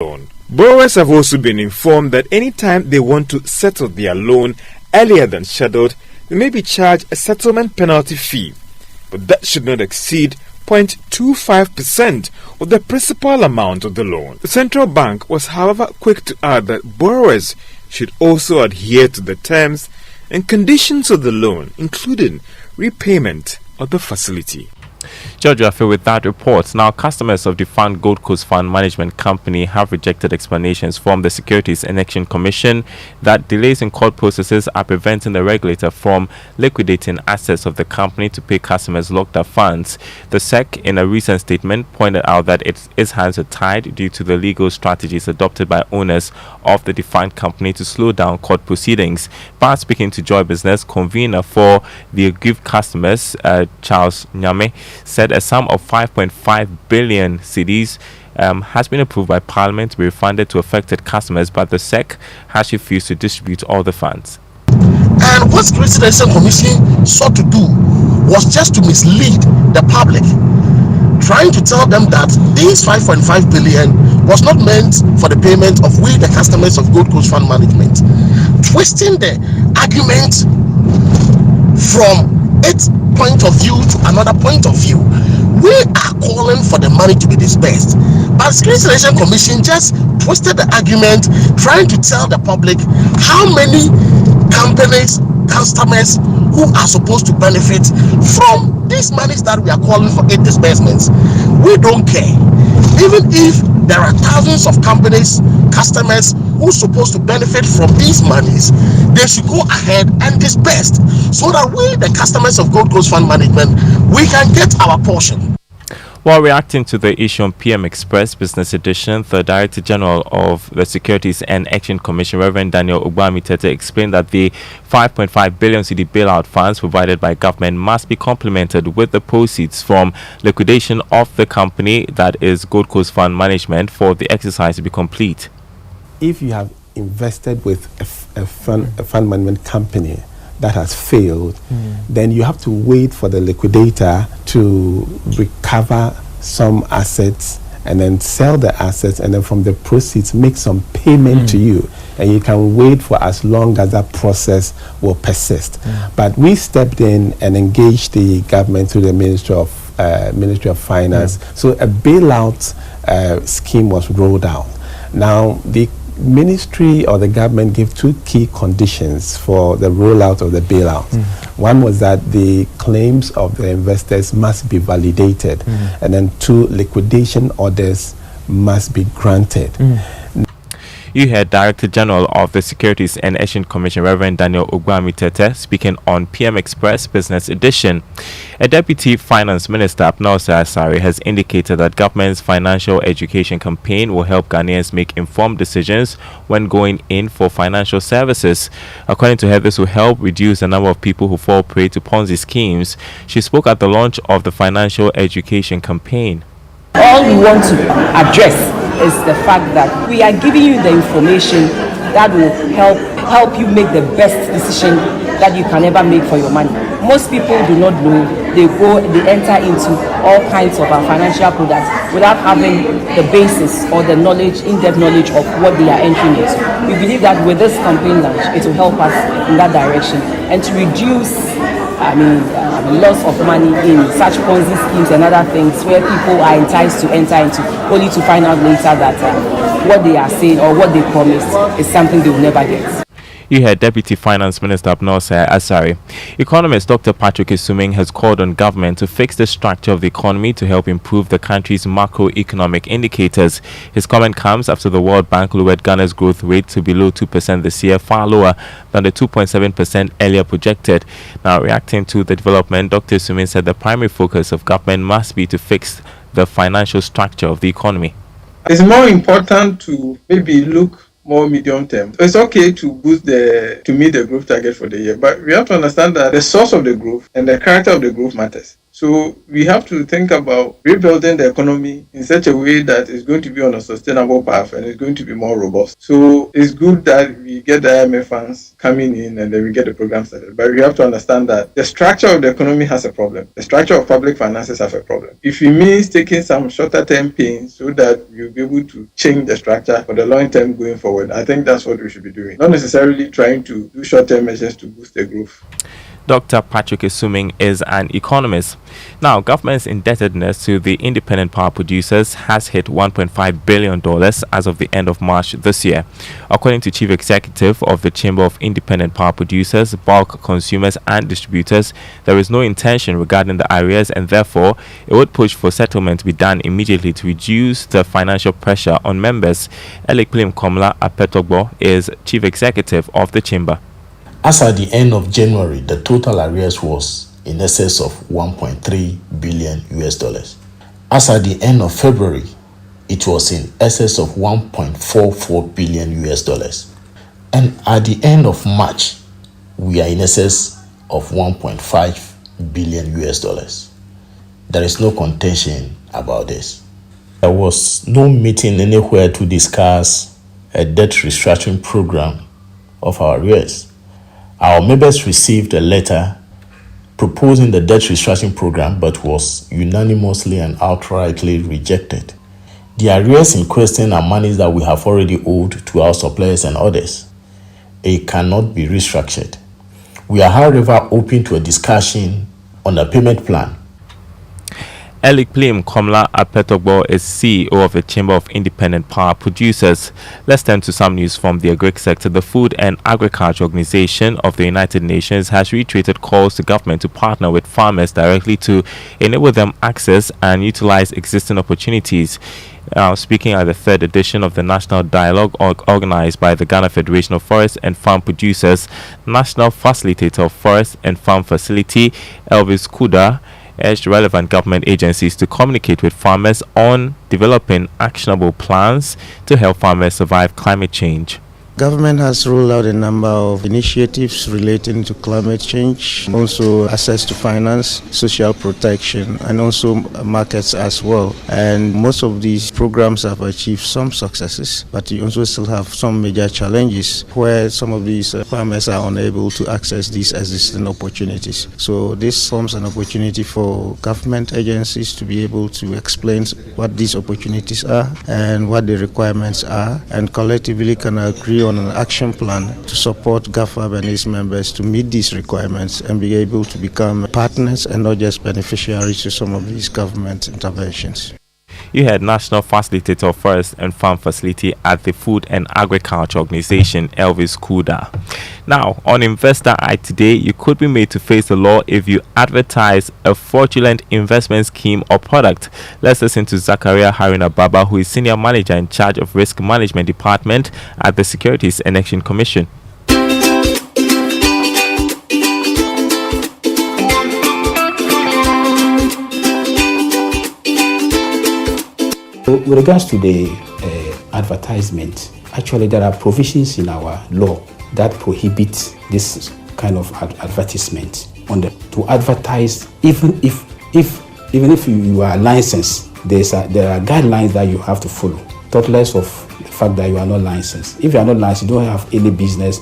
loan. Borrowers have also been informed that anytime they want to settle their loan earlier than scheduled, they may be charged a settlement penalty fee, but that should not exceed 0.25% of the principal amount of the loan. The central bank was, however, quick to add that borrowers should also adhere to the terms and conditions of the loan, including repayment of the facility. George Afe with that report. Now, customers of the Defined Gold Coast Fund Management Company have rejected explanations from the Securities and Exchange Commission that delays in court processes are preventing the regulator from liquidating assets of the company to pay customers locked up funds. The SEC, in a recent statement, pointed out that its hands are tied due to the legal strategies adopted by owners of the defined company to slow down court proceedings. But speaking to Joy Business, convener for the aggrieved customers, Charles Nyame, said a sum of 5.5 billion cedis has been approved by Parliament to be refunded to affected customers, but the SEC has refused to distribute all the funds. And what the Residential Commission sought to do was just to mislead the public, trying to tell them that this 5.5 billion was not meant for the payment of we, the customers of Gold Coast Fund Management, twisting the argument from its point of view to another point of view. We are calling for the money to be dispersed, but the Securities and Exchange Commission just twisted the argument, trying to tell the public how many companies, customers who are supposed to benefit from these monies that we are calling for aid disbursements. We don't care. Even if there are thousands of companies, customers who are supposed to benefit from these monies, they should go ahead and disburse so that we, the customers of Gold Coast Fund Management, we can get our portion. While reacting to the issue on PM Express Business Edition, the Director General of the Securities and Exchange Commission, Reverend Daniel Ogbami-Tetteh, explained that the 5.5 billion cedi bailout funds provided by government must be complemented with the proceeds from liquidation of the company, that is Gold Coast Fund Management, for the exercise to be complete. If you have invested with a fund management company that has failed, then you have to wait for the liquidator to recover some assets and then sell the assets, and then from the proceeds make some payment to you, and you can wait for as long as that process will persist. But we stepped in and engaged the government through the Ministry of Finance. So a bailout scheme was rolled out. Now the ministry or the government gave two key conditions for the rollout of the bailout. One was that the claims of the investors must be validated, and then two, liquidation orders must be granted. You heard Director General of the Securities and Exchange Commission, Reverend Daniel Ogbami-Tetteh, speaking on PM Express Business Edition. A Deputy Finance Minister, Abnosa Asari, has indicated that government's financial education campaign will help Ghanaians make informed decisions when going in for financial services. According to her, this will help reduce the number of people who fall prey to Ponzi schemes. She spoke at the launch of the financial education campaign. All we want to address is the fact that we are giving you the information that will help you make the best decision that you can ever make for your money. Most people do not know. They enter into all kinds of financial products without having the basis or the knowledge, in-depth knowledge of what they are entering into. We believe that with this campaign launch, it will help us in that direction and to reduce loss of money in such Ponzi schemes and other things where people are enticed to enter into only to find out later that what they are saying or what they promised is something they will never get. You heard Deputy Finance Minister Abnosa Asari. Economist Dr. Patrick Isuming has called on government to fix the structure of the economy to help improve the country's macroeconomic indicators. His comment comes after the World Bank lowered Ghana's growth rate to below 2% this year, far lower than the 2.7% earlier projected. Now, reacting to the development, Dr. Isuming said the primary focus of government must be to fix the financial structure of the economy. It's more important to maybe look more medium term. It's okay to boost to meet the growth target for the year, but we have to understand that the source of the growth and the character of the growth matters. So we have to think about rebuilding the economy in such a way that it's going to be on a sustainable path and it's going to be more robust. So it's good that we we get the IMF funds coming in and then we get the program started. But we have to understand that the structure of the economy has a problem. The structure of public finances have a problem. If it means taking some shorter term pain so that you'll be able to change the structure for the long term going forward, I think that's what we should be doing. Not necessarily trying to do short term measures to boost the growth. Dr. Patrick Esuming is an economist. Now, government's indebtedness to the independent power producers has hit $1.5 billion as of the end of March this year. According to Chief Executive of the Chamber of Independent Power Producers, Bulk Consumers and Distributors, there is no intention regarding the arrears, and therefore it would push for settlement to be done immediately to reduce the financial pressure on members. Elikplim Komla Apetogbo is Chief Executive of the Chamber. As at the end of January, the total arrears was in excess of 1.3 billion US dollars. As at the end of February, it was in excess of 1.44 billion US dollars. And at the end of March, we are in excess of 1.5 billion US dollars. There is no contention about this. There was no meeting anywhere to discuss a debt restructuring program of our arrears. Our members received a letter proposing the debt restructuring program, but was unanimously and outrightly rejected. The arrears in question are monies that we have already owed to our suppliers and others. It cannot be restructured. We are, however, open to a discussion on a payment plan. Elikplim Komla Apetogbo is CEO of the Chamber of Independent Power Producers. Let's turn to some news from the agri sector. The Food and Agriculture Organization of the United Nations has reiterated calls to government to partner with farmers directly to enable them access and utilize existing opportunities. Speaking at the third edition of the National Dialogue organized by the Ghana Federation of Forest and Farm Producers, National Facilitator of Forest and Farm Facility, Elvis Kuda, urged relevant government agencies to communicate with farmers on developing actionable plans to help farmers survive climate change. Government has rolled out a number of initiatives relating to climate change, also access to finance, social protection, and also markets as well. And most of these programs have achieved some successes, but you also still have some major challenges where some of these farmers are unable to access these existing opportunities. So this forms an opportunity for government agencies to be able to explain what these opportunities are and what the requirements are, and collectively can agree on an action plan to support GAFAB and its members to meet these requirements and be able to become partners and not just beneficiaries to some of these government interventions. You had National Facilitator of Forest and Farm Facility at the Food and Agriculture Organization, Elvis Kuda. Now, on Investor Eye today, you could be made to face the law if you advertise a fraudulent investment scheme or product. Let's listen to Zakaria Haruna Baba, who is Senior Manager in charge of Risk Management Department at the Securities and Exchange Commission. With regards to the advertisement, actually there are provisions in our law that prohibit this kind of advertisement to advertise. Even if you are licensed, there are guidelines that you have to follow. Talk less of the fact that you are not licensed. If you are not licensed, you don't have any business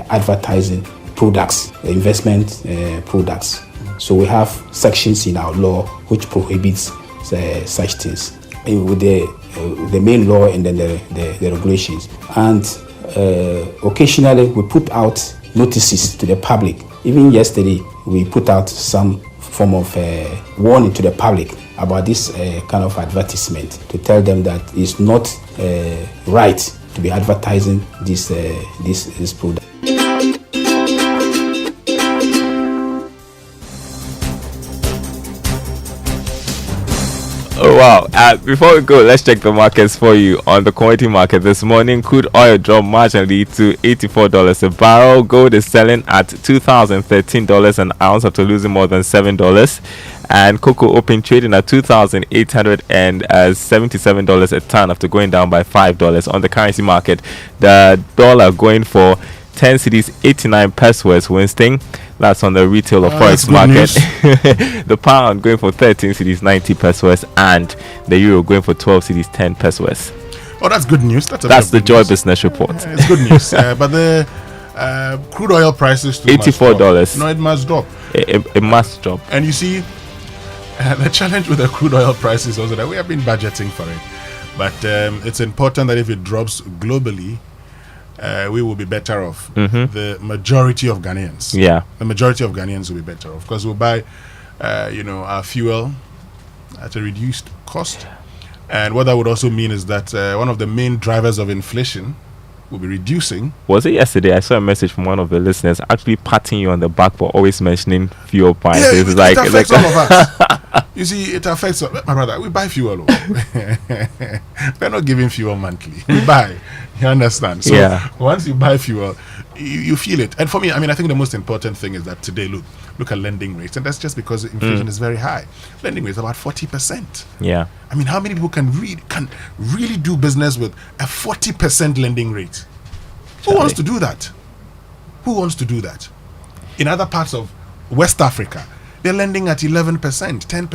advertising products, investment products. So we have sections in our law which prohibits such things. With the main law and then the regulations, and occasionally we put out notices to the public. Even yesterday we put out some form of warning to the public about this kind of advertisement, to tell them that it's not right to be advertising this product. Oh wow. Before we go, let's check the markets for you. On the commodity market this morning, crude oil dropped marginally to $84 a barrel. Gold is selling at $2,013 an ounce after losing more than $7. And cocoa open trading at $2,877 a ton after going down by $5. On the currency market, the dollar going for 10 cedis 89 pesos, Winston. That's on the retail or forex market. The pound going for 13 cedis 90 pesos, and the euro going for 12 cedis 10 pesos. Oh, that's good news. That's the Joy Business Report. It's good news. But the crude oil prices too $84. No, it must drop. It must drop. And you see, the challenge with the crude oil price is also that we have been budgeting for it. But it's important that if it drops globally, we will be better off. The majority of Ghanaians. Yeah. The majority of Ghanaians will be better off because we'll buy, our fuel at a reduced cost. And what that would also mean is that one of the main drivers of inflation will be reducing. Was it yesterday? I saw a message from one of the listeners actually patting you on the back for always mentioning fuel prices. Yeah, it affects all of us. You see, it affects my brother. We buy fuel. We're not giving fuel monthly. We buy. You understand? So once you buy fuel, you feel it. And for me, I think the most important thing is that today, look at lending rates, and that's just because inflation is very high. Lending rates about 40%. Yeah. How many people can really do business with a 40% lending rate? Who wants to do that? In other parts of West Africa, they're lending at 11%, 10%.